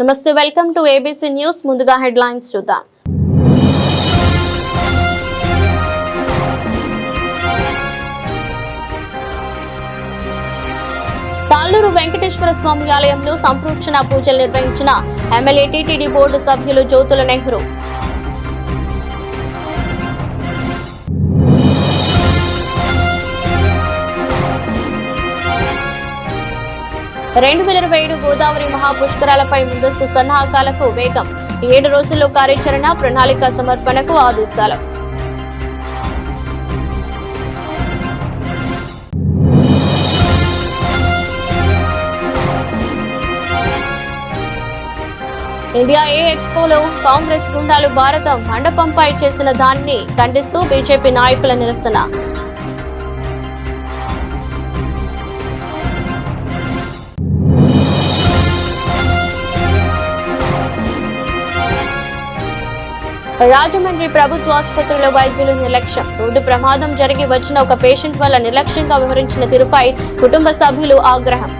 నమస్తే, welcome to ABC news. ముందుగా headlines చూద్దాం. తాళ్లూరు వెంకటేశ్వర స్వామి ఆలయంలో సంప్రోక్షణ పూజలు నిర్వహించిన ఎమ్మెల్యే టీటీడీ బోర్డు సభ్యులు జ్యోతుల నెహ్రూ. గోదావరి మహాపుష్కరాలపై ముందస్తు సన్నాహకాలకు వేగం. 7 రోజుల్లో కార్యాచరణ ప్రణాళిక సమర్పణకు ఆదేశాలు. ఇండియా ఏ ఎక్స్పోలో కాంగ్రెస్ గుండాలు భారత మండపంపై చేసిన దాన్ని ఖండిస్తూ బీజేపీ నాయకుల నిరసన. రాజమండ్రి ప్రభుత్వ ఆసుపత్రిలో వైద్యులు నిర్లక్ష్యం. రోడ్డు ప్రమాదం జరిగి వచ్చిన ఒక పేషెంట్ వల్ల నిర్లక్ష్యంగా వ్యవహరించిన తీరుపై కుటుంబ సభ్యులు ఆగ్రహం.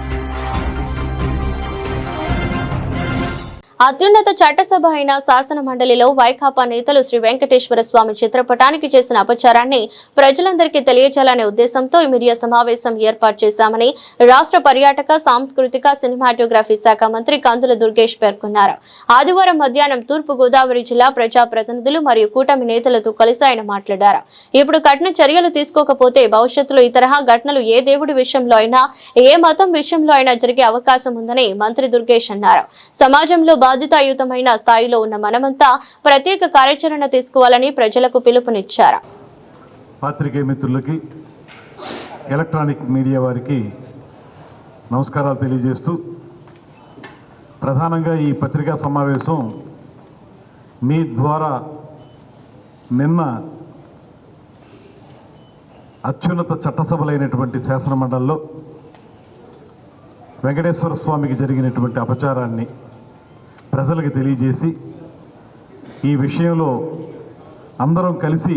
అత్యున్నత చట్టసభ అయిన శాసన మండలిలో వైకాపా నేతలు శ్రీ వెంకటేశ్వర స్వామి చిత్రపటానికి చేసిన అపచారాన్ని ప్రజలందరికీ తెలియజేయాలనే ఉద్దేశంతో మీడియా సమావేశం ఏర్పాటు చేశామని రాష్ట్ర పర్యాటక సాంస్కృతిక సినిమాటోగ్రఫీ శాఖ మంత్రి కందుల దుర్గేష్ పేర్కొన్నారు. ఆదివారం మధ్యాహ్నం తూర్పు గోదావరి జిల్లా ప్రజాప్రతినిధులు మరియు కూటమి నేతలతో కలిసి ఆయన మాట్లాడారు. ఇప్పుడు కఠిన చర్యలు తీసుకోకపోతే భవిష్యత్తులో ఈ తరహా ఘటనలు ఏ దేవుడి విషయంలో అయినా, ఏ మతం విషయంలో అయినా జరిగే అవకాశం ఉందని మంత్రి దుర్గేష్ అన్నారు. సమాజంలో బాధ్యతాయుతమైన స్థాయిలో ఉన్న మనమంతా ప్రత్యేక కార్యాచరణ తీసుకోవాలని ప్రజలకు పిలుపునిచ్చారు. పాత్రికేయ మిత్రులకి, ఎలక్ట్రానిక్ మీడియా వారికి నమస్కారాలు తెలియజేస్తూ, ప్రధానంగా ఈ పత్రికా సమావేశం మీ ద్వారా నిన్న అత్యున్నత చట్టసభలైనటువంటి శాసనమండలిలో వెంకటేశ్వర స్వామికి జరిగినటువంటి అపచారాన్ని ప్రజలకు తెలియజేసి, ఈ విషయంలో అందరం కలిసి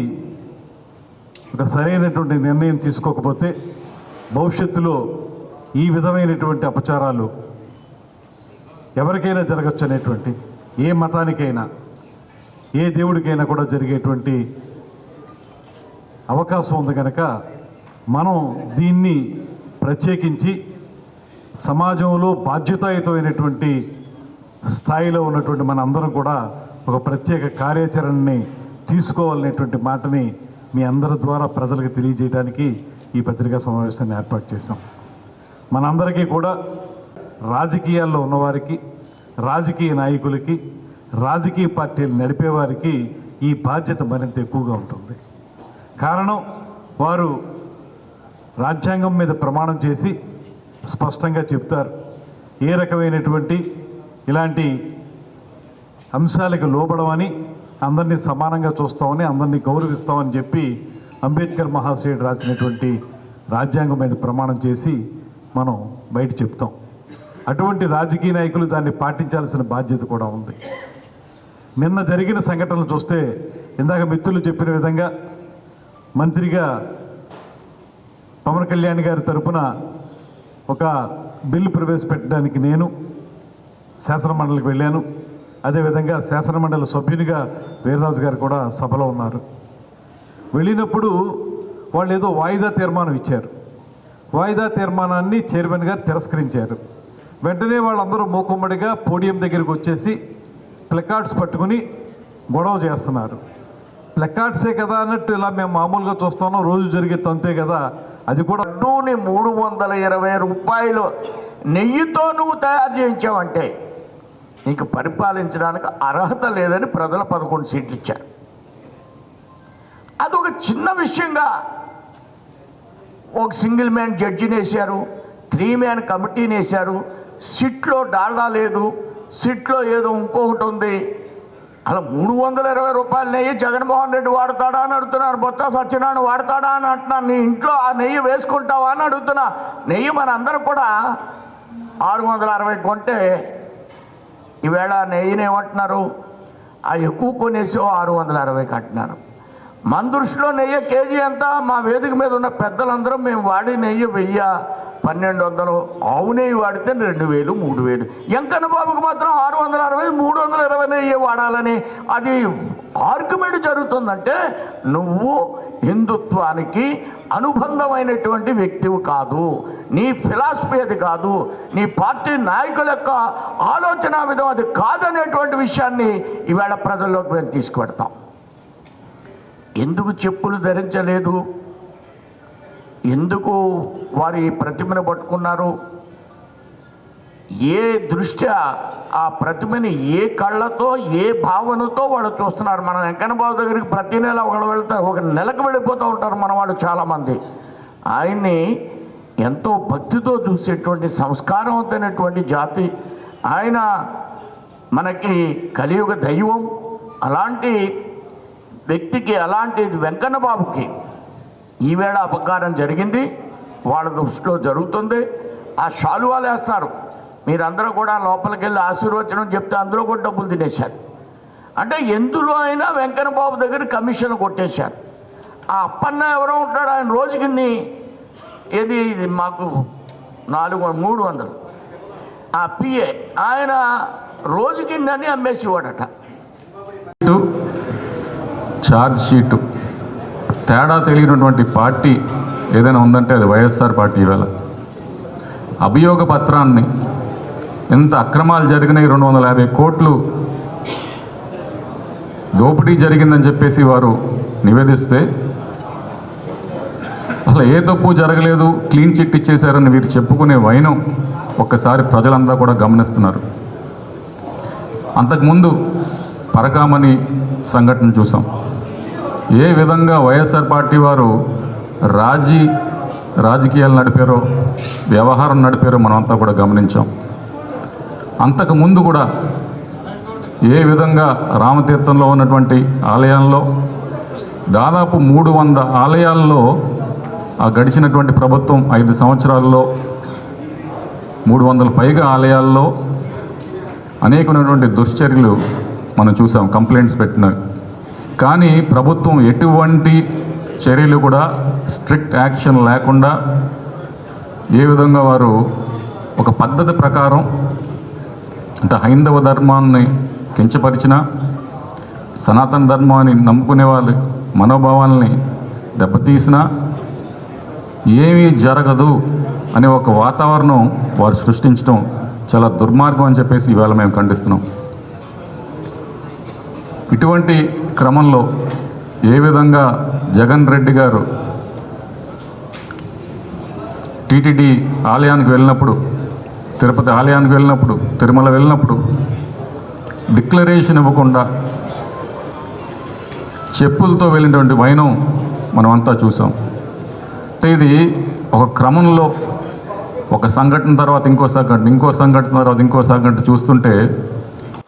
ఒక సరైనటువంటి నిర్ణయం తీసుకోకపోతే భవిష్యత్తులో ఈ విధమైనటువంటి అపచారాలు ఎవరికైనా జరగచ్చు అనేటువంటి, ఏ మతానికైనా ఏ దేవుడికైనా కూడా జరిగేటువంటి అవకాశం ఉంది కనుక మనం దీన్ని ప్రత్యేకించి సమాజంలో బాధ్యతాయుతమైనటువంటి స్థాయిలో ఉన్నటువంటి మన అందరం కూడా ఒక ప్రత్యేక కార్యాచరణని తీసుకోవాలనేటువంటి మాటని మీ అందరి ద్వారా ప్రజలకు తెలియజేయడానికి ఈ పత్రికా సమావేశాన్ని ఏర్పాటు చేశాం. మనందరికీ కూడా రాజకీయాల్లో ఉన్నవారికి, రాజకీయ నాయకులకి, రాజకీయ పార్టీలు నడిపేవారికి ఈ బాధ్యత మరింత ఎక్కువగా ఉంటుంది. కారణం, వారు రాజ్యాంగం మీద ప్రమాణం చేసి స్పష్టంగా చెప్తారు ఏ రకమైనటువంటి ఇలాంటి అంశాలకు లోబడమని, అందరినీ సమానంగా చూస్తామని, అందరినీ గౌరవిస్తామని చెప్పి అంబేద్కర్ మహాశయుడు రాసినటువంటి రాజ్యాంగం మీద ప్రమాణం చేసి మనం బయట చెప్తాం. అటువంటి రాజకీయ నాయకులు దాన్ని పాటించాల్సిన బాధ్యత కూడా ఉంది. నిన్న జరిగిన సంఘటనలు చూస్తే, ఇందాక మిత్రులు చెప్పిన విధంగా మంత్రిగా పవన్ కళ్యాణ్ గారి తరపున ఒక బిల్లు ప్రవేశపెట్టడానికి నేను శాసనమండలికి వెళ్ళాను. అదేవిధంగా శాసనమండలి సభ్యునిగా వీర్రాజు గారు కూడా సభలో ఉన్నారు. వెళ్ళినప్పుడు వాళ్ళు ఏదో వాయిదా తీర్మానం ఇచ్చారు. వాయిదా తీర్మానాన్ని చైర్మన్ గారు తిరస్కరించారు. వెంటనే వాళ్ళందరూ మూకుమ్మడిగా పోడియం దగ్గరికి వచ్చేసి ప్లకార్డ్స్ పట్టుకుని గొడవ చేస్తున్నారు. ప్లకార్డ్సే కదా అన్నట్టు ఇలా మేము మామూలుగా చూస్తున్నాం, రోజు జరిగే తంతే కదా, అది కూడా 320 రూపాయలు నెయ్యితో నువ్వు తయారు చేయించావంటే నీకు పరిపాలించడానికి అర్హత లేదని ప్రజలు 11 సీట్లు ఇచ్చారు. అదొక చిన్న విషయంగా ఒక సింగిల్ మ్యాన్ జడ్జిని వేశారు, 3 మ్యాన్ కమిటీని వేశారు. సిట్లో డాల్డా లేదు, సిట్లో ఏదో ఇంకొకటి ఉంది. అలా 320 రూపాయల నెయ్యి జగన్మోహన్ రెడ్డి వాడతాడా అని అడుగుతున్నారు. బొత్స సత్యనారాయణ వాడతాడా అని అంటున్నాను. నీ ఇంట్లో ఆ నెయ్యి వేసుకుంటావా అని అడుగుతున్నా. నెయ్యి మన అందరూ కూడా 660 కొంటే ఈవేళ నెయ్యిని ఏమంటున్నారు, ఆ ఎక్కువ కొనేసి 660 అంటున్నారు. మన దృష్టిలో నెయ్యి కేజీ ఎంత? మా వేదిక మీద ఉన్న పెద్దలందరం మేము వాడి నెయ్యి 1000, 1200, ఆవు నెయ్యి వాడితే 2000, 3000. వెంకన్న బాబుకి మాత్రం 660, 320 నెయ్యి వాడాలని అది ఆర్గ్యుమెంట్ జరుగుతుందంటే నువ్వు హిందుత్వానికి అనుబంధమైనటువంటి వ్యక్తివి కాదు, నీ ఫిలాసఫీ అది కాదు, నీ పార్టీ నాయకుల యొక్క ఆలోచన విధం అది కాదనేటువంటి విషయాన్ని ఈవేళ ప్రజల్లోకి మేము తీసుకువెడతాం. ఎందుకు చెప్పులు ధరించలేదు, ఎందుకు వారి ప్రతిమను పట్టుకున్నారు, ఏ దృష్ట్యా ఆ ప్రతిమని ఏ కళ్ళతో ఏ భావనతో వాళ్ళు చూస్తున్నారు. మనం వెంకన్న బాబు దగ్గరికి ప్రతి నెల ఒకళ్ళు వెళ్తారు, ఒక నెలకు వెళ్ళిపోతూ ఉంటారు మన వాళ్ళు చాలామంది. ఆయన్ని ఎంతో భక్తితో చూసేటువంటి సంస్కారవంతమైనటువంటి జాతి ఆయన, మనకి కలియుగ దైవం. అలాంటి వ్యక్తికి, అలాంటి వెంకన్న బాబుకి ఈవేళ అపకారం జరిగింది, వాళ్ళ దృష్టిలో జరుగుతుంది. ఆ శాలువాలు వేస్తారు, మీరందరూ కూడా లోపలికి వెళ్ళి ఆశీర్వచనం చెప్తే అందులో కూడా డబ్బులు తినేశారు. అంటే ఎందులో అయినా వెంకన్న బాబు దగ్గర కమిషన్ కొట్టేశారు. ఆ అప్పన్న ఎవరో ఉంటాడు, ఆయన రోజుకి ఏది మాకు 300 ఆ పిఏ, ఆయన రోజుకి అని అమ్మేసేవాడట. ఛార్జ్ షీటు తేడా తెలియనటువంటి పార్టీ ఏదైనా ఉందంటే అది వైఎస్ఆర్ పార్టీ. ఇవాళ అభియోగ పత్రాన్ని ఎంత అక్రమాలు జరిగినాయి, 250 కోట్లు దోపిడీ జరిగిందని చెప్పేసి వారు నివేదిస్తే అసలు ఏ తప్పు జరగలేదు, క్లీన్ చిట్ ఇచ్చేశారని వీరు చెప్పుకునే వైనం ఒక్కసారి ప్రజలంతా కూడా గమనిస్తున్నారు. అంతకుముందు పరకామణి సంఘటన చూసాం. ఏ విధంగా వైఎస్ఆర్ పార్టీ వారు రాజకీయాలు నడిపారో, వ్యవహారం నడిపారో మనమంతా కూడా గమనించాం. అంతకుముందు కూడా ఏ విధంగా రామతీర్థంలో ఉన్నటువంటి ఆలయాల్లో దాదాపు 300 ఆలయాల్లో ఆ గడిచినటువంటి ప్రభుత్వం 5 సంవత్సరాల్లో 300 పైగా ఆలయాల్లో అనేకమైనటువంటి దుశ్చర్యలు మనం చూసాం, కంప్లైంట్స్ పెట్టినవి. కానీ ప్రభుత్వం ఎటువంటి చర్యలు కూడా స్ట్రిక్ట్ యాక్షన్ లేకుండా ఏ విధంగా వారు ఒక పద్ధతి ప్రకారం, అంటే హైందవ ధర్మాన్ని కించపరిచిన, సనాతన ధర్మాన్ని నమ్ముకునే వాళ్ళ మనోభావాల్ని దెబ్బతీసిన ఏమీ జరగదు అనే ఒక వాతావరణం వారు సృష్టించడం చాలా దుర్మార్గం అని చెప్పేసి ఇవాళ మేము ఖండిస్తున్నాం. ఇటువంటి క్రమంలో ఏ విధంగా జగన్ రెడ్డి గారు టీటీడీ ఆలయానికి వెళ్ళినప్పుడు, తిరుపతి ఆలయానికి వెళ్ళినప్పుడు, తిరుమల వెళ్ళినప్పుడు డిక్లరేషన్ ఇవ్వకుండా చెప్పులతో వెళ్ళినటువంటి వైనం మనమంతా చూసాం. అంటే ఇది ఒక క్రమంలో ఒక సంఘటన తర్వాత ఇంకో సంఘటన తర్వాత ఇంకో సంఘటన చూస్తుంటే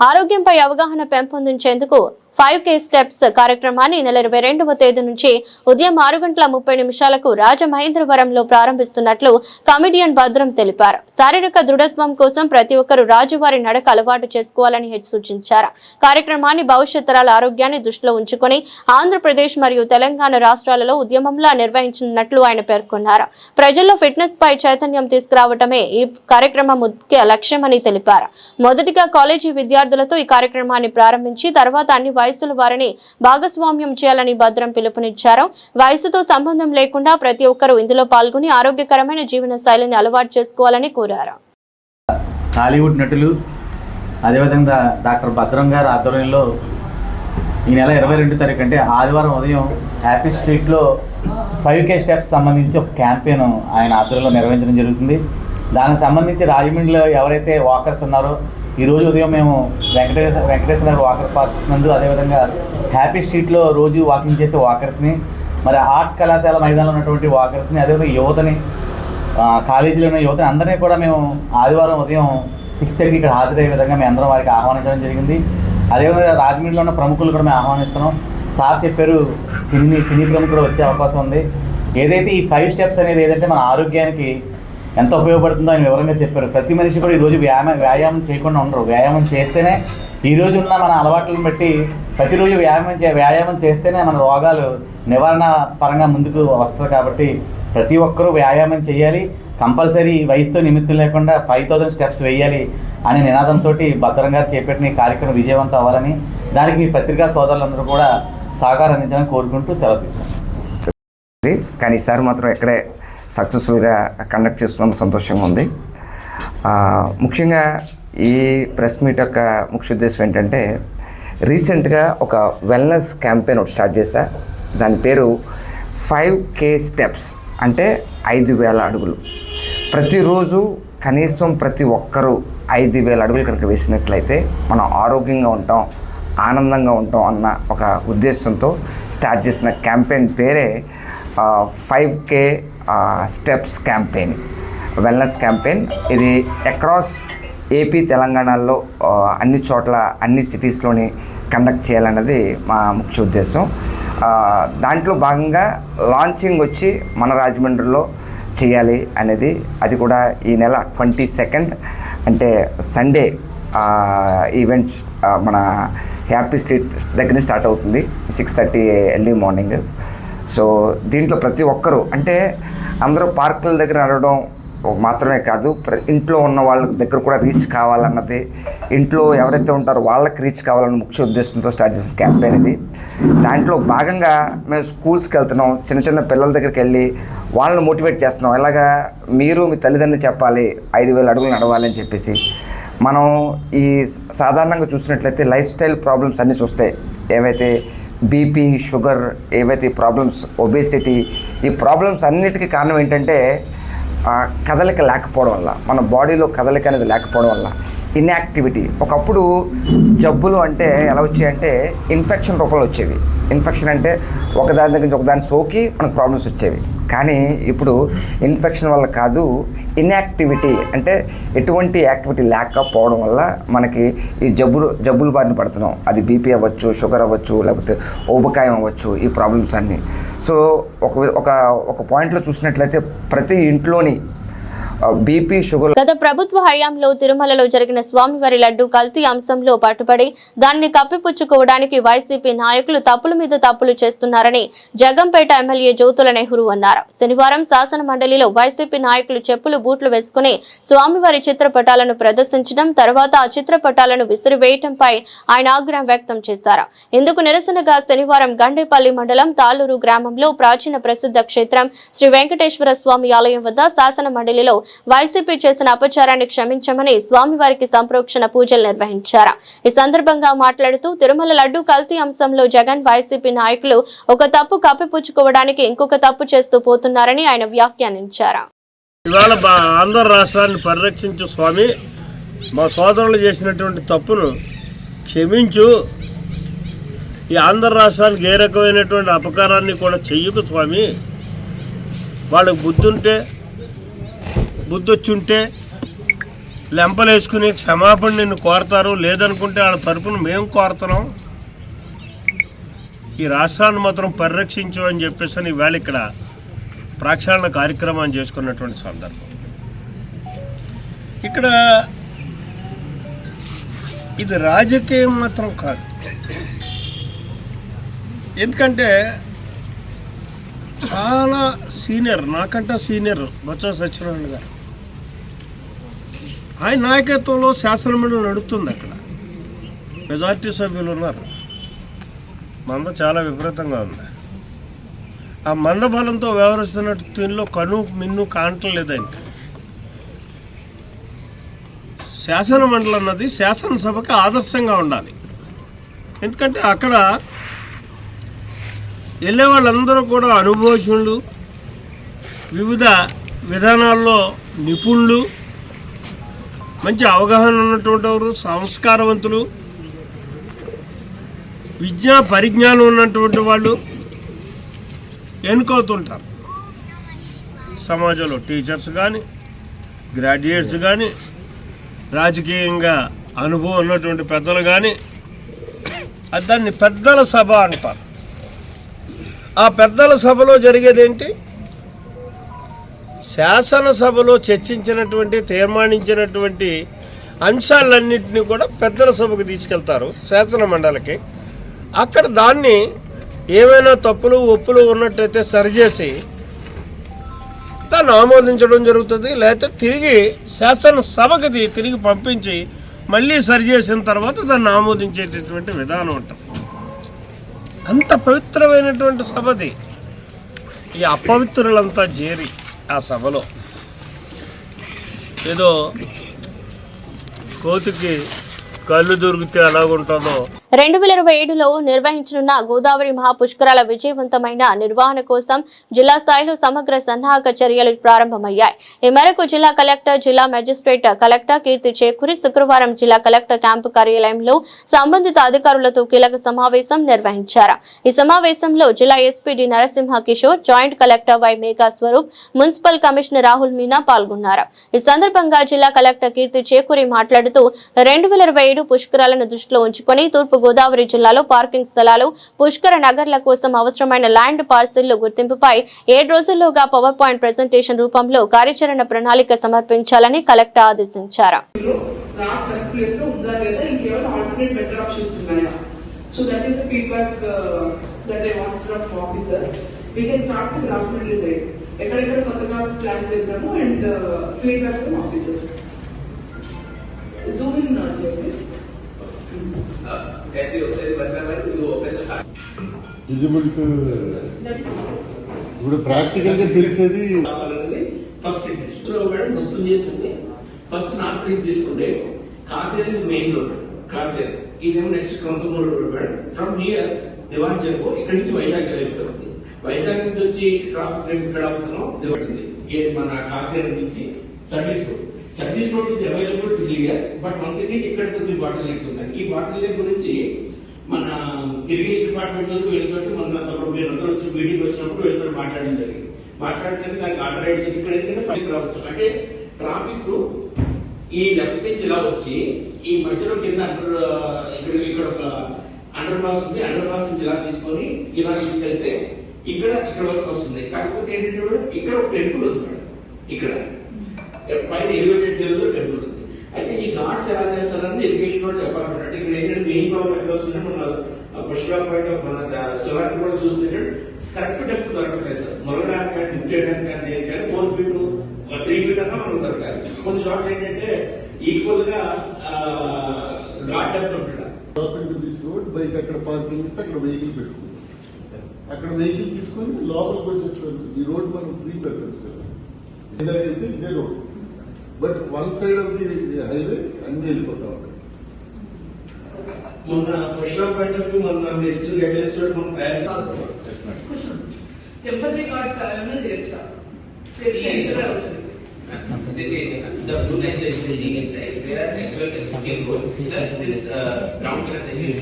ఆరోగ్యంపై అవగాహన పెంపొందించేందుకు 5K స్టెప్స్ కార్యక్రమాన్ని నెల 22వ తేదీ నుంచి ఉదయం 6:30 రాజమహేంద్రవరంలో ప్రారంభిస్తున్నట్లు కమిడియన్ భద్రం తెలిపారు. శారీరక దృఢత్వం కోసం ప్రతి ఒక్కరూ రాజువారి నడక అలవాటు చేసుకోవాలని సూచించారు. కార్యక్రమాన్ని భవిష్యత్ తరాల ఆరోగ్యాన్ని దృష్టిలో ఉంచుకొని ఆంధ్రప్రదేశ్ మరియు తెలంగాణ రాష్ట్రాలలో ఉద్యమంలా నిర్వహించనున్నట్లు ఆయన పేర్కొన్నారు. ప్రజల్లో ఫిట్నెస్ పై చైతన్యం తీసుకురావటమే ఈ కార్యక్రమం ముఖ్య లక్ష్యమని తెలిపారు. మొదటిగా కాలేజీ విద్యార్థులతో ఈ కార్యక్రమాన్ని ప్రారంభించి తర్వాత అన్ని వయసుల వారిని భాగస్వామ్యం చేయాలని భద్రం పిలుపునిచ్చారు. వయసుతో సంబంధం లేకుండా ప్రతి ఒక్కరూ ఇందులో పాల్గొని ఆరోగ్యకరమైన జీవన శైలిని అలవాటు చేసుకోవాలని కోరారు. హాలీవుడ్ నటులు అదేవిధంగా డాక్టర్ భద్రం గారి ఆధ్వర్యంలో ఈ నెల 22 తారీఖు అంటే ఆదివారం ఉదయం హ్యాపీ స్ట్రీట్లో 5K స్టెప్స్ సంబంధించి ఒక క్యాంపెయిన్ ఆయన ఆధ్వర్యంలో నిర్వహించడం జరుగుతుంది. దానికి సంబంధించి రాజమండ్రిలో ఎవరైతే వాకర్స్ ఉన్నారో ఈరోజు ఉదయం మేము వెంకటేశ్వర వాకర్ పార్క్ నందు, అదేవిధంగా హ్యాపీ స్ట్రీట్లో రోజు వాకింగ్ చేసే వాకర్స్ని, మరి ఆర్ట్స్ కళాశాల మైదానంలో ఉన్నటువంటి వాకర్స్ని, అదేవిధంగా యువతని, కాలేజీలో ఉన్న యువతని అందరినీ కూడా మేము ఆదివారం ఉదయం 6:30 ఇక్కడ హాజరయ్యే విధంగా మేము అందరం వారికి ఆహ్వానించడం జరిగింది. అదేవిధంగా రాజమండ్రిలో ఉన్న ప్రముఖులు కూడా మేము ఆహ్వానిస్తున్నాం. సార్ చెప్పారు సినీ ప్రముఖులు వచ్చే అవకాశం ఉంది. ఏదైతే ఈ 5 స్టెప్స్ అనేది ఏదంటే మన ఆరోగ్యానికి ఎంత ఉపయోగపడుతుందో ఆయన వివరంగా చెప్పారు. ప్రతి మనిషి కూడా ఈరోజు వ్యాయామం చేయకుండా ఉండరు. వ్యాయామం చేస్తేనే ఈరోజు ఉన్న మన అలవాట్లను బట్టి ప్రతిరోజు వ్యాయామం చేస్తేనే మన రోగాలు నివారణ పరంగా ముందుకు వస్తుంది. కాబట్టి ప్రతి ఒక్కరూ వ్యాయామం చేయాలి. కంపల్సరీ వయసుతో నిమిత్తం లేకుండా 5000 స్టెప్స్ వేయాలి అనే నినాదంతో భద్రం గారు చేపట్టిన ఈ కార్యక్రమం విజయవంతం అవ్వాలని, దానికి మీ పత్రికా సోదరులందరూ కూడా సహకారం అందించాలని కోరుకుంటూ సెలవు తీసుకుంటాం. కానీ ఈసారి మాత్రం ఎక్కడే సక్సెస్ఫుల్గా కండక్ట్ చేసుకున్నందుకు సంతోషంగా ఉంది. ముఖ్యంగా ఈ ప్రెస్ మీట్ యొక్క ముఖ్య ఉద్దేశం ఏంటంటే, రీసెంట్గా ఒక వెల్నెస్ క్యాంపెయిన్ ఒకటి స్టార్ట్ చేశా. దాని పేరు 5K స్టెప్స్, అంటే 5000 అడుగులు. ప్రతిరోజు కనీసం ప్రతి ఒక్కరూ 5000 అడుగులు కనుక వేసినట్లయితే మనం ఆరోగ్యంగా ఉంటాం, ఆనందంగా ఉంటాం అన్న ఒక ఉద్దేశంతో స్టార్ట్ చేసిన క్యాంపెయిన్ పేరే 5K steps campaign, wellness campaign. ఇది అక్రాస్ ఏపీ, తెలంగాణలో అన్ని చోట్ల, అన్ని సిటీస్లోని కండక్ట్ చేయాలన్నది మా ముఖ్య ఉద్దేశం. దాంట్లో భాగంగా లాంచింగ్ వచ్చి మన రాజమండ్రిలో చేయాలి అనేది, అది కూడా ఈ నెల 22nd అంటే సండే ఈవెంట్స్ మన హ్యాపీ స్ట్రీట్ దగ్గర స్టార్ట్ అవుతుంది. 6:30 ఎర్లీ మార్నింగ్. సో దీంట్లో ప్రతి ఒక్కరూ, అంటే అందరూ పార్కుల దగ్గర నడవడం మాత్రమే కాదు, ఇంట్లో ఉన్న వాళ్ళ దగ్గర కూడా రీచ్ కావాలన్నది, ఇంట్లో ఎవరైతే ఉంటారో వాళ్ళకి రీచ్ కావాలన్న ముఖ్య ఉద్దేశంతో స్టార్ట్ చేసిన క్యాంపెయిన్ ఇది. దాంట్లో భాగంగా మేము స్కూల్స్కి వెళ్తున్నాం, చిన్న చిన్న పిల్లల దగ్గరికి వెళ్ళి వాళ్ళని మోటివేట్ చేస్తున్నాం. ఇలాగా మీరు మీ తల్లిదండ్రులు చెప్పాలి 5000 అడుగులు నడవాలని చెప్పేసి. మనం ఈ సాధారణంగా చూసినట్లయితే లైఫ్ స్టైల్ ప్రాబ్లమ్స్ అన్నీ చూస్తే, ఏవైతే బీపీ, షుగర్, ఏవైతే ప్రాబ్లమ్స్, ఒబేసిటీ, ఈ ప్రాబ్లమ్స్ అన్నిటికీ కారణం ఏంటంటే కదలిక లేకపోవడం వల్ల, మన బాడీలో కదలిక అనేది లేకపోవడం వల్ల, ఇన్యాక్టివిటీ. ఒకప్పుడు జబ్బులు అంటే ఎలా వచ్చాయంటే ఇన్ఫెక్షన్ రూపంలో వచ్చేవి. ఇన్ఫెక్షన్ అంటే ఒకదాని దగ్గర నుంచి ఒకదాని సోకి మనకు ప్రాబ్లమ్స్ వచ్చేవి. కానీ ఇప్పుడు ఇన్ఫెక్షన్ వల్ల కాదు, ఇన్యాక్టివిటీ అంటే ఎటువంటి యాక్టివిటీ లేకపోవడం వల్ల మనకి ఈ జబ్బులు బారిన పడుతున్నాం. అది బీపీ అవ్వచ్చు, షుగర్ అవ్వచ్చు, లేకపోతే ఊబకాయం అవ్వచ్చు, ఈ ప్రాబ్లమ్స్ అన్నీ. సో ఒక పాయింట్లో చూసినట్లయితే ప్రతి ఇంట్లోని బీపీ, షుగర్. గత ప్రభుత్వ హయాంలో తిరుమలలో జరిగిన స్వామివారి లడ్డు కల్తీ అంశంలో పట్టుబడి దాన్ని కప్పిపుచ్చుకోవడానికి వైసీపీ నాయకులు తప్పుల మీద తప్పులు చేస్తున్నారని జగంపేట ఎమ్మెల్యే జ్యోతుల నెహ్రూ అన్నారు. శనివారం శాసన మండలిలో వైసీపీ నాయకులు చెప్పులు బూట్లు వేసుకుని స్వామివారి చిత్రపటాలను ప్రదర్శించడం, తర్వాత ఆ చిత్రపటాలను విసిరివేయటంపై ఆయన ఆగ్రహం వ్యక్తం చేశారు. ఇందుకు నిరసనగా శనివారం గండేపల్లి మండలం తాళూరు గ్రామంలో ప్రాచీన ప్రసిద్ధ క్షేత్రం శ్రీ వెంకటేశ్వర స్వామి ఆలయం వద్ద శాసన మండలిలో వైసీపీ చేసిన అపచారాన్ని క్షమించమని స్వామివారికి సంప్రోక్షణ పూజలు నిర్వహించారు. ఈ సందర్భంగా మాట్లాడుతూ తిరుమల లడ్డు కల్తీ అంశంలో జగన్, వైసీపీ నాయకులు ఒక తప్పు కప్పిపుచ్చుకోవడానికి ఇంకొక తప్పు చేస్తూ పోతున్నారని ఆయన వ్యాఖ్యానించారు. ఇవాళ ఆంధ్ర రాష్ట్రాన్ని పరిరక్షించు స్వామి, మా సోదరులు చేసినటువంటి తప్పును క్షమించు, ఈ ఆంధ్ర రాష్ట్రానికి ఏ రకమైనటువంటి అపకారాన్ని కూడా చెయ్యకు స్వామి. వాళ్ళకి బుద్ధి వచ్చుంటే లెంపలేసుకుని క్షమాపణ నిన్ను కోరతారు, లేదనుకుంటే వాళ్ళ తరపున మేము కోరుతున్నాం. ఈ రాష్ట్రాన్ని మాత్రం పరిరక్షించు అని చెప్పేసి ఇవాళ ఇక్కడ ప్రక్షాళన కార్యక్రమాన్ని చేసుకున్నటువంటి సందర్భం. ఇక్కడ ఇది రాజకీయం మాత్రం కాదు. ఎందుకంటే చాలా సీనియర్, నాకంటే సీనియర్ బొత్స సత్యనారాయణ గారు, ఆయన నాయకత్వంలో శాసనమండలి నడుస్తుంది. అక్కడ మెజార్టీ సభ్యులు ఉన్నారు. మంద చాలా విపరీతంగా ఉంది. ఆ మందబలంతో వ్యవహరిస్తున్నట్టు దీనిలో మిన్ను కాంటలేదు. ఇంకా శాసనమండలి అన్నది శాసనసభకి ఆదర్శంగా ఉండాలి. ఎందుకంటే అక్కడ వెళ్ళే వాళ్ళందరూ కూడా అనుభవజ్ఞులు, వివిధ విధానాల్లో నిపుణులు, మంచి అవగాహన ఉన్నటువంటి వారు, సంస్కారవంతులు, విద్యా పరిజ్ఞానం ఉన్నటువంటి వాళ్ళు ఎన్నుకవుతుంటారు. సమాజంలో టీచర్స్ కానీ, గ్రాడ్యుయేట్స్ కానీ, రాజకీయంగా అనుభవం ఉన్నటువంటి పెద్దలు కానీ, దాన్ని పెద్దల సభ అంటారు. ఆ పెద్దల సభలో జరిగేదేంటి? శాసనసభలో చర్చించినటువంటి, తీర్మానించినటువంటి అంశాలన్నింటినీ కూడా పెద్దల సభకు తీసుకెళ్తారు, శాసన మండలికి. అక్కడ దాన్ని ఏమైనా తప్పులు ఒప్పులు ఉన్నట్టయితే సరిచేసి దాన్ని ఆమోదించడం జరుగుతుంది. లేకపోతే తిరిగి శాసనసభకి తిరిగి పంపించి మళ్ళీ సరిచేసిన తర్వాత దాన్ని ఆమోదించేటటువంటి విధానం ఉంటుంది. అంత పవిత్రమైనటువంటి సభది. ఈ అపవిత్రులంతా చేరి ఆ సభలో ఏదో కోతికి కళ్ళు దొరికితే ఎలాగుంటుందో 2027లో నిర్వహించనున్న గోదావరి మహాపుష్కరాల విజయవంతమైన నిర్వహణ కోసం జిల్లా స్థాయిలో సమగ్ర సన్నాహక చర్యలు ప్రారంభమయ్యాయి. ఈ మేరకు జిల్లా కలెక్టర్, జిల్లా మెజిస్ట్రేట్ కలెక్టర్ కీర్తి చేకూరి శుక్రవారం జిల్లా కలెక్టర్ క్యాంపు కార్యాలయంలో సంబంధిత అధికారులతో కీలక సమావేశం నిర్వహించారు. ఈ సమావేశంలో జిల్లా SP D Narasimha Kishore, joint collector Y Megha Swaroop, municipal commissioner Rahul Meena పాల్గొన్నారు. ఈ సందర్భంగా జిల్లా కలెక్టర్ కీర్తి చేకూరి మాట్లాడుతూ 2027 పుష్కరాలను దృష్టిలో ఉంచుకొని తూర్పు గోదావరి జిల్లాలో పార్కింగ్ స్థలాలు, పుష్కర నగర్ల కోసం అవసరమైన ల్యాండ్ పార్సిళ్లు గుర్తింపుపై 7 రోజుల్లోగా పవర్ పాయింట్ ప్రెజెంటేషన్ రూపంలో కార్యాచరణ ప్రణాళిక సమర్పించాలని కలెక్టర్ ఆదేశించారు. ఇప్పుడు ప్రాక్టికల్ గా తెలిసేది ఫస్ట్ మొత్తం చేసింది. ఫస్ట్ నార్త్ రీచ్ తీసుకుంటే కాతేరు మెయిన్ రోడ్, కాతేరు ఇదేమో next Kampamuru road madam. From here దివాన్ చెప్పు ఇక్కడ నుంచి వైజాగ్ వెళ్తుంది. వైజాగ్ నుంచి వచ్చి ట్రాఫిక్ లైట్ ఇక్కడ అవుతున్నాం దివాడింది. మన కాతేరు నుంచి సర్వీస్ రోడ్, సర్వీస్ రోడ్ ఇది available to clear. But one thing ఇక్కడ కొద్ది బాటిల్ లెక్ ఉన్నాయి. ఈ బాటిల్ లెక్ గురించి మన ఇరిగేషన్ డిపార్ట్మెంట్ నుంచి వెళ్ళినట్టు మన మీరందరూ వచ్చి మీటింగ్ వచ్చినప్పుడు వెళ్తారు మాట్లాడడం జరిగింది. మాట్లాడితే దానికి ఆర్డర్ రైట్స్ ఇక్కడైతే పనికి రావచ్చు. అంటే ట్రాఫిక్ ఈ లెఫ్ట్ నుంచి ఇలా వచ్చి ఈ మధ్యలో కింద ఇక్కడ ఒక అండర్ పాస్ ఉంది. అండర్ పాస్ నుంచి ఇలా తీసుకొని ఇలా తీసుకెళ్తే ఇక్కడ వరకు వస్తుంది. కాకపోతే ఏంటంటే ఇక్కడ ఒక టెంపుల్ ఉంది మేడం. ఇక్కడ పైన ఎలివేటెడ్ లెవెల్ టెంపుల్ ఉంది. అయితే ఈ ఘాట్స్ ఎలా చేస్తారని ఇరిగేషన్ కూడా చెప్పాలంటే ఇక్కడ ఏంటంటే మెయిన్ ప్రాబ్లం ఎక్కడ వస్తుంది. మన పుష్కరాల పైన మన శివరాత్రి కూడా చూస్తుంటే కరెక్ట్ డెప్త్ దొరకట్లేదు సార్. మొరగడానికి కానీ లిఫ్ట్ చేయడానికి కానీ దేనికి కానీ 4 feet 3 feet అన్నా మనకు దొరకాలి. కొన్ని చోట్ల ఏంటంటే ఈక్వల్ గా ఘాట్ డెప్త్ ఉంటుంది. రోడ్ బయట అక్కడ పార్కింగ్ ఇస్తే అక్కడ వెహికల్ పెట్టుకుంటాం. అక్కడ వెహికల్ తీసుకొని లోపలికి వచ్చేసుకోవచ్చు. ఈ రోడ్ మనం ఫ్రీ పెట్టచ్చు కదా. అయితే ఇదే road, but one side of the highway అన్ని వెళ్ళిపోతా ఉంటాయి. మొన్న పుష్కరాల పాయింట్ ఆఫ్ వ్యూ మన నెక్స్ట్ గైడెన్స్ మనం తయారు టెంపరీ కార్డ్ కావాలని చేర్చా. This is the blue line that is sitting inside where actual skin goes. This brown color that is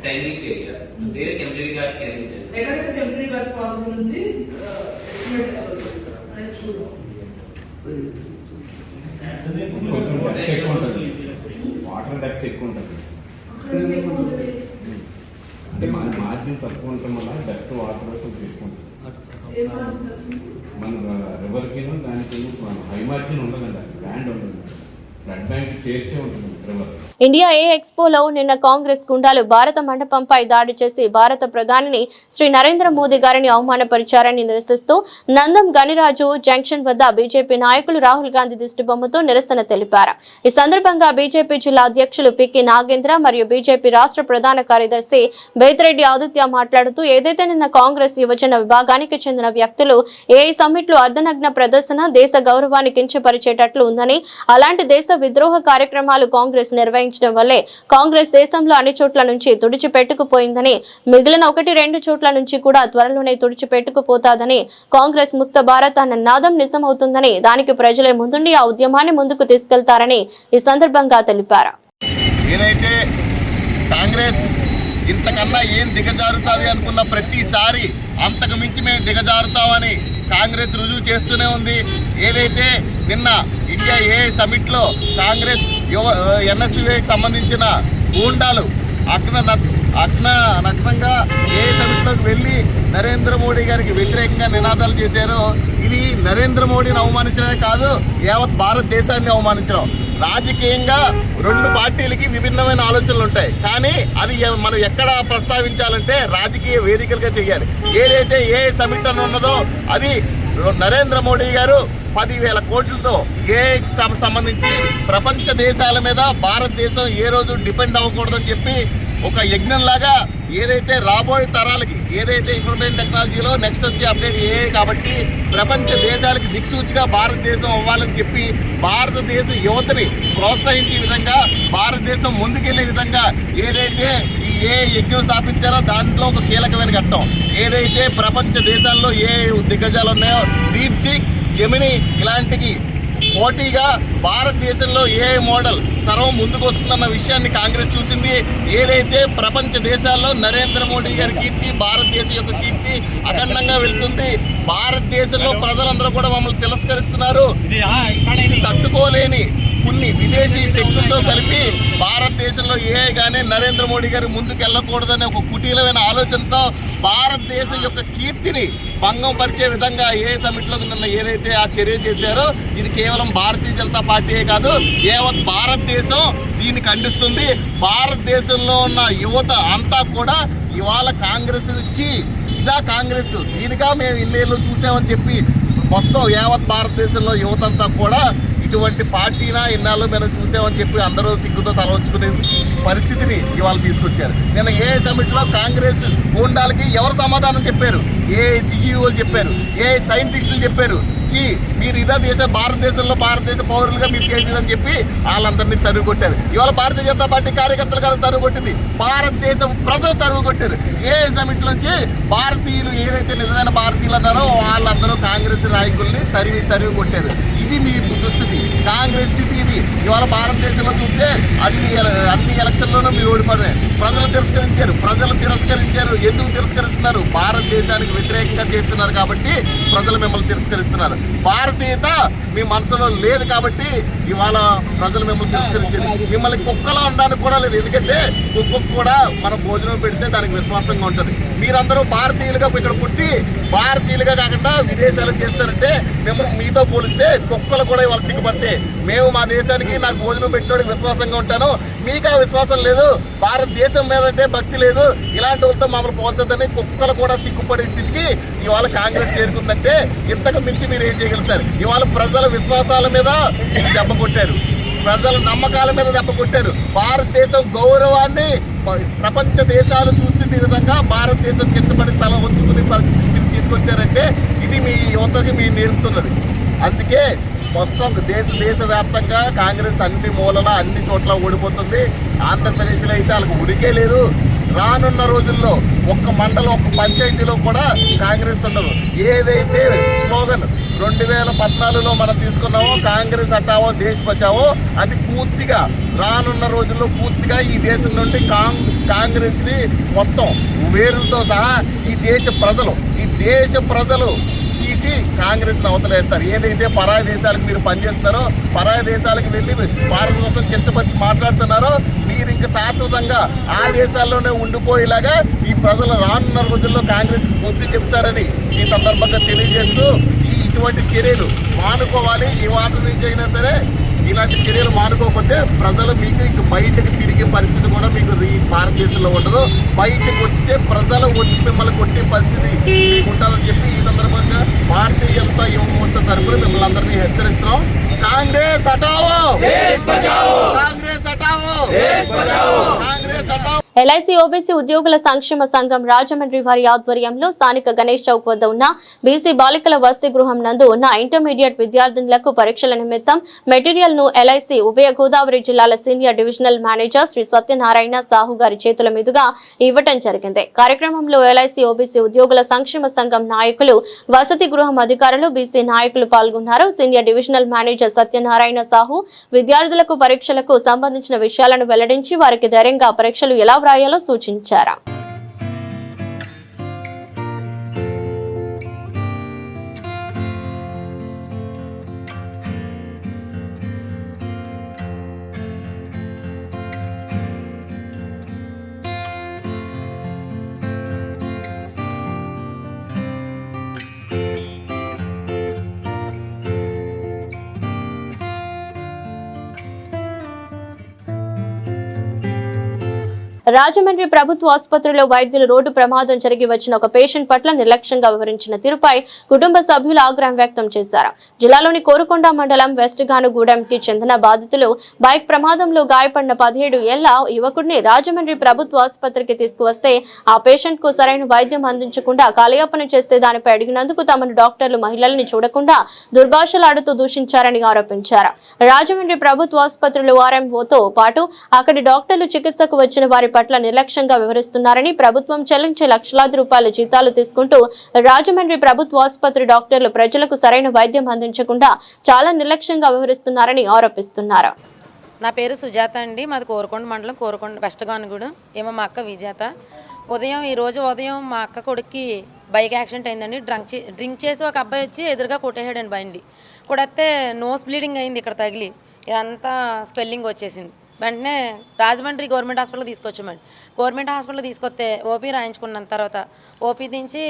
sandwich area. There temporary guards can be there. ఎక్కడైతే temporary cards possible ఉంది చూడు. Water depth ఎక్కువ ఉంటుంది. అంటే మన margin తక్కువ ఉండటం వల్ల డెప్త్ వాటర్ కొంచెం ఎక్కువ ఉంటుంది. మన రివర్కి దానికి హై మార్జిన్ ఉండదండి, ల్యాండ్ ఉండదు, బ్లడ్ బ్యాంక్ చేర్చే ఉంటుంది రివర్. ఇండియా ఏ ఎక్స్పోలో నిన్న కాంగ్రెస్ గుండాలు భారత మండపంపై దాడి చేసి భారత ప్రధానిని శ్రీ నరేంద్ర మోదీ గారిని అవమానపరిచారని నిరసిస్తూ నందం గనిరాజు జంక్షన్ వద్ద బీజేపీ నాయకులు రాహుల్ గాంధీ దిష్టిబొమ్మతో నిరసన తెలిపారు. ఈ సందర్భంగా బీజేపీ జిల్లా అధ్యక్షులు పికి నాగేంద్ర మరియు బీజేపీ రాష్ట్ర ప్రధాన కార్యదర్శి బేతిరెడ్డి ఆదిత్య మాట్లాడుతూ ఏదైతే నిన్న కాంగ్రెస్ యువజన విభాగానికి చెందిన వ్యక్తులు ఏఐ సమ్మిట్ లో అర్ధనగ్న ప్రదర్శన దేశ గౌరవాన్ని కించపరిచేటట్లు ఉందని, అలాంటి దేశ విద్రోహ కార్యక్రమాలు కాంగ్రెస్ నిర్వహించడం వల్లే కాంగ్రెస్ దేశంలో అన్ని చోట్ల నుంచి తుడిచిపెట్టుకుపోయిందని, మిగిలిన 1-2 చోట్ల నుంచి కూడా త్వరలోనే తుడిచిపెట్టుకుపోతాదని, కాంగ్రెస్ ముక్త భారత్ అన్న నాదం నిజమవుతుందని, దానికి ప్రజలే ముందుండి ఆ ఉద్యమాన్ని ముందుకు తీసుకెళ్తారని ఈ సందర్భంగా తెలిపారు. ఏదైతే కాంగ్రెస్ ఇంతకన్నా ఏం దిగజారుతుంది అనుకున్న ప్రతిసారి అంతకు మించి మేము దిగజారుతామని కాంగ్రెస్ రుజువు చేస్తూనే ఉంది. ఏదైతే నిన్న ఇండియా ఏ సమిట్లో కాంగ్రెస్ ఎన్ఎస్యుకి సంబంధించిన గూండాలు నగ్నంగా ఏ సమిట్లోకి వెళ్ళి నరేంద్ర మోడీ గారికి వ్యతిరేకంగా నినాదాలు చేశారో, ఇది నరేంద్ర మోడీని అవమానించడమే కాదు, యావత్ భారతదేశాన్ని అవమానించడం. రాజకీయంగా 2 పార్టీలకి విభిన్నమైన ఆలోచనలు ఉంటాయి, కానీ అది మనం ఎక్కడ ప్రస్తావించాలంటే రాజకీయ వేదికలుగా చేయాలి. ఏదైతే ఏ సమిట్ అని ఉన్నదో అది నరేంద్ర మోడీ గారు 10,000 కోట్లతో ఏ సంబంధించి ప్రపంచ దేశాల మీద భారతదేశం ఏ రోజు డిపెండ్ అవ్వకూడదని చెప్పి ఒక యజ్ఞంలాగా ఏదైతే రాబోయే తరాలకి ఏదైతే ఇన్ఫర్మేషన్ టెక్నాలజీలో నెక్స్ట్ వచ్చే అప్డేట్ కాబట్టి ప్రపంచ దేశాలకి దిక్సూచిగా భారతదేశం అవ్వాలని చెప్పి భారతదేశ యువతని ప్రోత్సహించే విధంగా భారతదేశం ముందుకెళ్లే విధంగా ఏదైతే ఈ యజ్ఞం స్థాపించారో దాంట్లో ఒక కీలకమైన ఘట్టం. ఏదైతే ప్రపంచ దేశాల్లో దిగ్గజాలు ఉన్నాయో డీప్సీక్, జెమిని ఇలాంటికి పోటీగా భారతదేశంలో మోడల్ సర్వం ముందుకు వస్తుందన్న విషయాన్ని కాంగ్రెస్ చూసింది. ఏదైతే ప్రపంచ దేశాల్లో నరేంద్ర మోడీ గారి కీర్తి, భారతదేశం యొక్క కీర్తి అఖండంగా వెళ్తుంది. భారతదేశంలో ప్రజలందరూ కూడా మమ్మల్ని తిరస్కరిస్తున్నారు. ఇది తట్టుకోలేని కొన్ని విదేశీ శక్తులతో కలిపి భారతదేశంలో కానీ నరేంద్ర మోడీ గారు ముందుకు వెళ్ళకూడదనే ఒక కుటీలమైన ఆలోచనతో భారతదేశం యొక్క కీర్తిని భంగం పరిచే విధంగా సమిట్లో నిన్న ఏదైతే ఆ చర్య చేశారో ఇది కేవలం భారతీయ జనతా పార్టీయే కాదు, యావత్ భారతదేశం దీన్ని ఖండిస్తుంది. భారతదేశంలో ఉన్న యువత అంతా కూడా ఇవాళ కాంగ్రెస్ నుంచి కాంగ్రెస్ దీనిగా మేము ఇన్నేళ్ళు చూసామని చెప్పి మొత్తం యావత్ భారతదేశంలో యువత అంతా కూడా ఇటువంటి పార్టీనా ఇన్నాళ్ళు మేము చూసామని చెప్పి అందరూ సిగ్గుతో తలవంచుకునే పరిస్థితిని ఇవాళ తీసుకొచ్చారు. నిన్న సమిట్లో కాంగ్రెస్ గూండాలకి ఎవరు సమాధానం చెప్పారు? సిఇఓలు చెప్పారు, సైంటిస్టులు చెప్పారు, మీరు భారతదేశంలో భారతదేశ పౌరులుగా మీరు చేసేదని చెప్పి వాళ్ళందరినీ తరుగు కొట్టారు. ఇవాళ భారతీయ జనతా పార్టీ కార్యకర్తలు గారు తరుగు కొట్టింది, భారతదేశ ప్రజలు తరుగు కొట్టారు. సమిట్ నుంచి భారతీయులు ఏదైతే నిజమైన భారతీయులు అన్నారో వాళ్ళందరూ కాంగ్రెస్ నాయకుల్ని తరిగి కొట్టారు. ఇది మీ దుస్థితి, కాంగ్రెస్ స్థితి ఇది. ఇవాళ భారతదేశంలో చూస్తే అన్ని ఎలక్షన్లోనూ మీరు ఓడిపడినారు. ప్రజలు తిరస్కరించారు. ఎందుకు తిరస్కరిస్తున్నారు? భారతదేశానికి వ్యతిరేకంగా చేస్తున్నారు కాబట్టి ప్రజలు మిమ్మల్ని తిరస్కరిస్తున్నారు. భారతీయత మీ మనసులో లేదు కాబట్టి ఇవాళ ప్రజలు మిమ్మల్ని తిరస్కరించారు. మిమ్మల్ని కుక్కలా ఉండడానికి కూడా లేదు. ఎందుకంటే కుక్కకు కూడా మనం భోజనం పెడితే దానికి విశ్వాసంగా ఉంటుంది. మీరందరూ భారతీయులుగా ఇక్కడ పుట్టి భారతీయులుగా కాకుండా విదేశాలు చేస్తారంటే మేము మీతో పోలిస్తే కుక్కలు కూడా ఇవాళ సిగ్గుపడితే మేము మా దేశానికి నాకు భోజనం పెట్టడానికి విశ్వాసంగా ఉంటాను, మీకు ఆ విశ్వాసం లేదు, భారతదేశం మీద అంటే భక్తి లేదు, ఇలాంటి వాళ్ళతో మమ్మల్ని పోల్చొద్దని కుక్కలు కూడా సిగ్గుపడే స్థితికి ఇవాళ కాంగ్రెస్ చేరుకుందంటే ఇంతకు మించి మీరు ఏం చేయగలుగుతారు? ఇవాళ ప్రజల విశ్వాసాల మీద దెబ్బ కొట్టారు, ప్రజల నమ్మకాల మీద దెబ్బ కొట్టారు. భారతదేశం గౌరవాన్ని ప్రపంచ దేశాలు చూస్తున్న విధంగా భారతదేశం కిందపడి తల ఉంచుకునే పరిస్థితి మీరు తీసుకొచ్చారంటే ఇది మీ యువతకి మీరు నేర్పుతున్నది. అందుకే మొత్తం దేశవ్యాప్తంగా కాంగ్రెస్ అన్ని మూలల అన్ని చోట్ల ఓడిపోతుంది. ఆంధ్రప్రదేశ్లో అయితే వాళ్ళకి ఉడికే లేదు. రానున్న రోజుల్లో ఒక్క మండలం ఒక్క పంచాయతీలో కూడా కాంగ్రెస్ ఉండదు. ఏదైతే స్లోగన్ 2014లో మనం తీసుకున్నామో కాంగ్రెస్ హటావో దేశ్ బచావో అది పూర్తిగా రానున్న రోజుల్లో పూర్తిగా ఈ దేశం నుండి కాంగ్రెస్ ని మొత్తం వేరులతో సహా ఈ దేశ ప్రజలు తీసి కాంగ్రెస్ ని అవతలేస్తారు. ఏదైతే పరాయి దేశాలకు మీరు పనిచేస్తున్నారో, పరాయి దేశాలకు వెళ్ళి భారత కోసం కించపరిచి మాట్లాడుతున్నారో మీరు ఇంకా శాశ్వతంగా ఆ దేశాల్లోనే ఉండిపోయేలాగా ఈ ప్రజలు రానున్న రోజుల్లో కాంగ్రెస్ బుద్ధి చెప్తారని ఈ సందర్భంగా తెలియజేస్తూ ఇటువంటి చర్యలు మానుకోవాలి. ఈ వాటి నుంచి అయినా సరే ఇలాంటి చర్యలు మానుకోకపోతే ప్రజలు మీకు ఇంక బయటకు తిరిగే పరిస్థితి కూడా మీకు ఈ భారతదేశంలో ఉండదు. బయటకు వస్తే ప్రజలు వచ్చి మిమ్మల్ని కొట్టే పరిస్థితి మీకు ఉంటుందని చెప్పి ఈ సందర్భంగా భారతీయ జనతా యువ మోర్చా తరఫున మిమ్మల్ని అందరినీ హెచ్చరిస్తున్నాం. కాంగ్రెస్ హటావో, కాంగ్రెస్ హటావో, కాంగ్రెస్ హటావో. ఎల్ఐసి ఓబీసీ ఉద్యోగుల సంక్షేమ సంఘం రాజమండ్రి వారి ఆధ్వర్యంలో స్థానిక గణేష్ చౌక్ వద్ద ఉన్న బీసీ బాలికల వసతి గృహం నందు ఉన్న ఇంటర్మీడియట్ విద్యార్థినులకు పరీక్షల నిమిత్తం మెటీరియల్ ను ఎల్ఐసి ఉభయ గోదావరి జిల్లాల senior divisional manager Shri Satyanarayana Sahu గారి చేతుల మీదుగా ఇవ్వటం జరిగింది. కార్యక్రమంలో ఎల్ఐసి ఓబీసీ ఉద్యోగుల సంక్షేమ సంఘం నాయకులు, వసతి గృహం అధికారులు, బీసీ నాయకులు పాల్గొన్నారు. Senior divisional manager Satyanarayana Sahu విద్యార్థులకు పరీక్షలకు సంబంధించిన విషయాలను వెల్లడించి వారికి ధైర్యంగా పరీక్షలు ఎలా వ్రాయాలో సూచించారు. రాజమండ్రి ప్రభుత్వ ఆసుపత్రిలో వైద్యులు రోడ్డు ప్రమాదం జరిగి వచ్చిన ఒక పేషెంట్ పట్ల నిర్లక్ష్యంగా వ్యవహరించిన తీరుపై కుటుంబ సభ్యులు ఆగ్రహం వ్యక్తం చేశారు. జిల్లాలోని కోరుకొండ మండలం వెస్ట్ గానుగూడెంకి చెందిన బాధితులు బైక్ ప్రమాదంలో గాయపడిన 17 ఏళ్ల యువకుడిని రాజమండ్రి ప్రభుత్వ ఆసుపత్రికి తీసుకువస్తే ఆ పేషెంట్ కు సరైన వైద్యం అందించకుండా కాలయాపన చేస్తే దానిపై అడిగినందుకు తమను డాక్టర్లు మహిళల్ని చూడకుండా దుర్భాషలాడుతూ దూషించారని ఆరోపించారు. రాజమండ్రి ప్రభుత్వ ఆసుపత్రిలో ఆర్ఎంఓతో పాటు అక్కడి డాక్టర్లు చికిత్సకు వచ్చిన వారి పట్ల నిర్లక్ష్యంగా వ్యవహరిస్తున్నారని, ప్రభుత్వం చెల్లించే లక్షలాది రూపాయల జీతాలు తీసుకుంటూ రాజమండ్రి ప్రభుత్వ ఆసుపత్రి డాక్టర్లు ప్రజలకు సరైన వైద్యం అందించకుండా చాలా నిర్లక్ష్యంగా వ్యవహరిస్తున్నారని ఆరోపిస్తున్నారు. నా పేరు సుజాత అండి. మాది కోరుకొండ మండలం, కోరుకొండ వెస్ట్ గానుగూడెం. ఏమో మా అక్క విజేత. ఈరోజు ఉదయం మా అక్క కొడుక్కి బైక్ యాక్సిడెంట్ అయిందండి. డ్రింక్ చేసి ఒక అబ్బాయి వచ్చి ఎదురుగా కొట్టేసాడండి బండి. కొడితే నోస్ బ్లీడింగ్ అయింది, ఇక్కడ తగిలి ఇదంతా స్వెల్లింగ్ వచ్చేసింది. వెంటనే రాజమండ్రి గవర్నమెంట్ హాస్పిటల్కి తీసుకొచ్చామండి. గవర్నమెంట్ హాస్పిటల్కి తీసుకొస్తే ఓపీ రాయించుకున్న తర్వాత ఓపీ నుంచి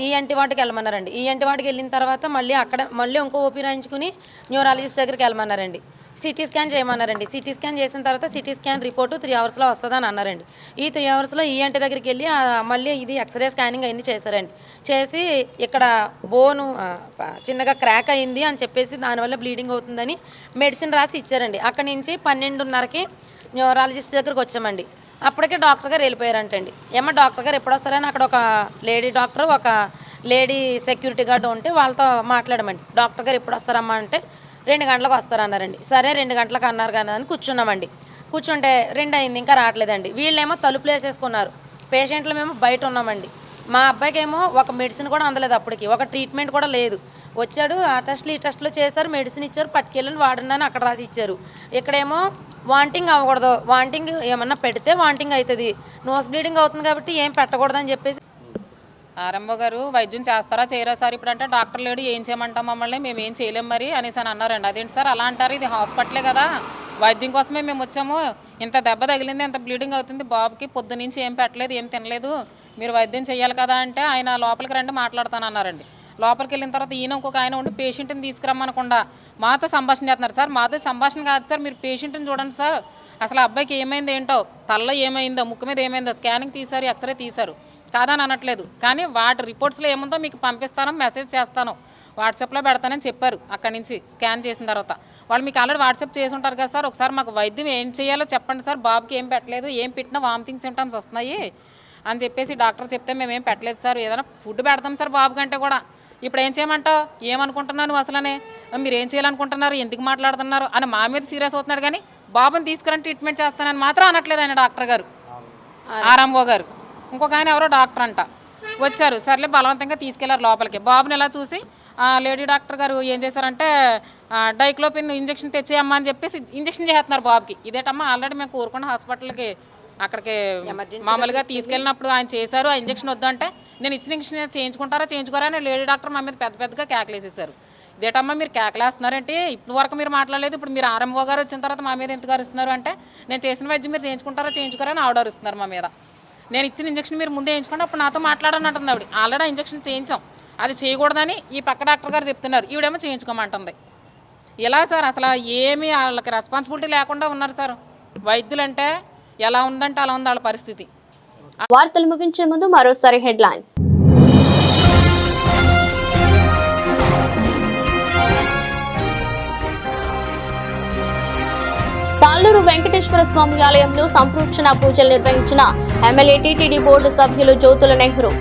ఈఎన్టీ వార్డుకి వెళ్ళమన్నారండి. ఈఎన్టీ వార్డుకి వెళ్ళిన తర్వాత మళ్ళీ ఇంకో ఓపీ రాయించుకుని న్యూరాలజిస్ట్ దగ్గరికి వెళ్ళమన్నారండి. సిటీ స్కాన్ చేయమన్నారండి. సిటీ స్కాన్ చేసిన తర్వాత సిటీ స్కాన్ రిపోర్టు 3 అవర్స్లో వస్తుందని అన్నారండి. ఈ 3 అవర్స్లో ఈఎన్టీ దగ్గరికి వెళ్ళి మళ్ళీ ఇది ఎక్స్రే స్కానింగ్ అవన్నీ చేశారండి. చేసి ఇక్కడ బోను చిన్నగా క్రాక్ అయింది అని చెప్పేసి దానివల్ల బ్లీడింగ్ అవుతుందని మెడిసిన్ రాసి ఇచ్చారండి. అక్కడి నుంచి 12:30కి న్యూరాలజిస్ట్ దగ్గరికి వచ్చామండి. అప్పటికే డాక్టర్ గారు వెళ్ళిపోయారంటండి. ఏమో డాక్టర్ గారు ఎప్పుడు వస్తారని అక్కడ ఒక లేడీ డాక్టర్, ఒక లేడీ సెక్యూరిటీ గార్డు ఉంటే వాళ్ళతో మాట్లాడమండి. డాక్టర్ గారు ఎప్పుడు వస్తారమ్మా అంటే 2 గంటలకు వస్తారన్నారండి. సరే 2 గంటలకు అన్నారు కానీ అని కూర్చున్నామండి. కూర్చుంటే 2 అయింది, ఇంకా రావట్లేదండి. వీళ్ళేమో తలుపులు వేసేసుకున్నారు, పేషెంట్లు మేము బయట ఉన్నామండి. మా అబ్బాయికి ఏమో ఒక మెడిసిన్ కూడా అందలేదు, అప్పటికి ఒక ట్రీట్మెంట్ కూడా లేదు. వచ్చాడు, ఆ టెస్టులు ఈ టెస్టులు చేశారు, మెడిసిన్ ఇచ్చారు, పట్టుకెళ్ళని వాడండి అని అక్కడ రాసి ఇచ్చారు. ఇక్కడేమో వాంటింగ్ అవ్వకూడదు, వాంటింగ్ ఏమన్నా పెడితే వాంటింగ్ అవుతుంది, నోస్ బ్లీడింగ్ అవుతుంది కాబట్టి ఏం పెట్టకూడదని చెప్పేసి ఆర్ఎంఓ గారు వైద్యం చేస్తారా చేయరా సార్, ఇప్పుడు అంటే డాక్టర్ లేడు ఏం చేయమంటాం మమ్మల్ని, మేము ఏం చేయలేం మరి అనేసి అని అన్నారండి. అదేంటి సార్ అలా అంటారు, ఇది హాస్పిటలే కదా, వైద్యం కోసమే మేము వచ్చాము, ఇంత దెబ్బ తగిలింది, ఇంత బ్లీడింగ్ అవుతుంది, బాబుకి పొద్దు నుంచి ఏం పెట్టలేదు, ఏం తినలేదు, మీరు వైద్యం చేయాలి కదా అంటే ఆయన లోపలికి రండి మాట్లాడతానన్నారండి. లోపలికి వెళ్ళిన తర్వాత ఈయన ఇంకొక ఆయన ఉండి పేషెంట్ని తీసుకురమ్మనకుండా మాతో సంభాషణ చేస్తున్నారు. సార్ మాతో సంభాషణ కాదు సార్, మీరు పేషెంట్ని చూడండి సార్, అసలు అబ్బాయికి ఏమైంది ఏంటో, తల్ల ఏమైందో, ముక్కు మీద ఏమైందో, స్కానింగ్ తీశారు, ఎక్స్రే తీశారు, కాదని అనట్లేదు, కానీ వాటి రిపోర్ట్స్లో ఏముందో మీకు పంపిస్తాను, మెసేజ్ చేస్తాను, వాట్సాప్లో పెడతానని చెప్పారు. అక్కడి నుంచి స్కాన్ చేసిన తర్వాత వాళ్ళు మీకు ఆల్రెడీ వాట్సాప్ చేసి ఉంటారు కదా సార్, ఒకసారి మాకు వైద్యం ఏం చేయాలో చెప్పండి సార్, బాబుకి ఏం పెట్టలేదు, ఏం పెట్టినా వామిటింగ్ సిమ్టమ్స్ వస్తున్నాయి అని చెప్పేసి డాక్టర్ చెప్తే మేమేం పెట్టలేదు సార్, ఏదైనా ఫుడ్ పెడతాం సార్ బాబు కంటే కూడా, ఇప్పుడు ఏం చేయమంటావు, ఏమనుకుంటున్నాను అసలనే, మీరు ఏం చేయాలనుకుంటున్నారు, ఎందుకు మాట్లాడుతున్నారు అని మా మీద సీరియస్ అవుతున్నాడు, కానీ బాబుని తీసుకురండి ట్రీట్మెంట్ చేస్తానని మాత్రం అనట్లేదు ఆయన డాక్టర్ గారు, ఆర్ఎంఓ గారు. ఇంకొక ఆయన ఎవరో డాక్టర్ అంట వచ్చారు, సర్లే బలవంతంగా తీసుకెళ్లారు లోపలికి. బాబుని ఎలా చూసి లేడీ డాక్టర్ గారు ఏం చేశారంటే డైక్లోపిన్ ఇంజక్షన్ తెచ్చేయమ్మా అని చెప్పేసి ఇంజక్షన్ చేస్తున్నారు బాబుకి. ఇదేటమ్మా ఆల్రెడీ మేము కోరుకున్న హాస్పిటల్కి అక్కడికి మామూలుగా తీసుకెళ్ళినప్పుడు ఆయన చేశారు, ఆ ఇంజక్షన్ వద్దు అంటే నేను ఇచ్చిన ఇంజక్షన్ చేయించుకోరా అని లేడీ డాక్టర్ మా మీద పెద్దగా కేకలేసేసారు. ఇదేటమ్మా మీరు కేకలేస్తున్నారంటే ఇప్పుడు వరకు మీరు మాట్లాడలేదు, ఇప్పుడు మీరు ఆర్ఎంఓ గారు వచ్చిన తర్వాత మా మీద ఎందుకు అరుస్తున్నారు అంటే నేను చేసిన వైద్యం మీరు చేయించుకోరా అని ఆవిడ అరుస్తున్నారు మా మీద. నేను ఇచ్చిన ఇంజక్షన్ మీరు ముందే వేయించుకోండి, అప్పుడు నాతో మాట్లాడని అంటుంది ఆవిడ. ఆల్రెడీ ఇంజక్షన్ చేయించాం, అది చేయకూడదని ఈ పక్క డాక్టర్ గారు చెప్తున్నారు, ఈవిడేమో చేయించుకోమంటుంది. ఇలా సార్ అసలు ఏమీ వాళ్ళకి రెస్పాన్సిబిలిటీ లేకుండా ఉన్నారు సార్. వైద్యులంటే ఎలా ఉందంటే అలా ఉంది వాళ్ళ పరిస్థితి. వార్తలు ముగించే ముందు మరోసారి హెడ్లైన్స్. తాళ్ళూరు వెంకటేశ్వర స్వామి ఆలయంలో సంప్రోక్షణ పూజలు నిర్వహించిన ఎమ్మెల్యే టీటీడీ బోర్డు సభ్యులు జ్యోతుల నెహ్రూ.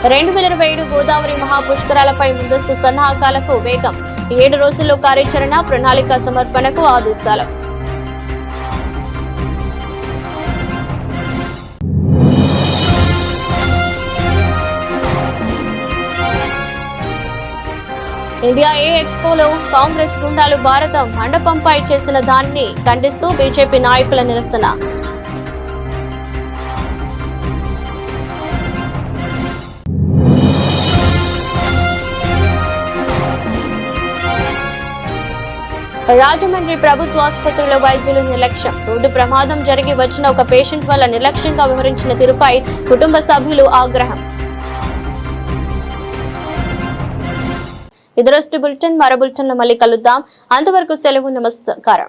(2027) గోదావరి మహాపుష్కరాలపై ముందస్తు సన్నాహకాలకు వేగం. 7 రోజుల్లో కార్యాచరణ ప్రణాళిక సమర్పణకు ఆదేశాలు. ఇండియా ఏ ఎక్స్పోలో కాంగ్రెస్ గుండాలు భారత మండపంపై చేసిన దాన్ని ఖండిస్తూ బీజేపీ నాయకుల నిరసన. రాజమండ్రి ప్రభుత్వ ఆసుపత్రిలో వైద్యులు నిర్లక్ష్యం. రోడ్డు ప్రమాదం జరిగి వచ్చిన ఒక పేషెంట్ వల్ల నిర్లక్ష్యంగా వ్యవహరించిన తీరుపై కుటుంబ సభ్యులు ఆగ్రహం. ఇది రోజు బులెటిన్. మరో బులెటిన్లో మళ్ళీ కలుద్దాం. అంతవరకు సెలవు. నమస్కారం.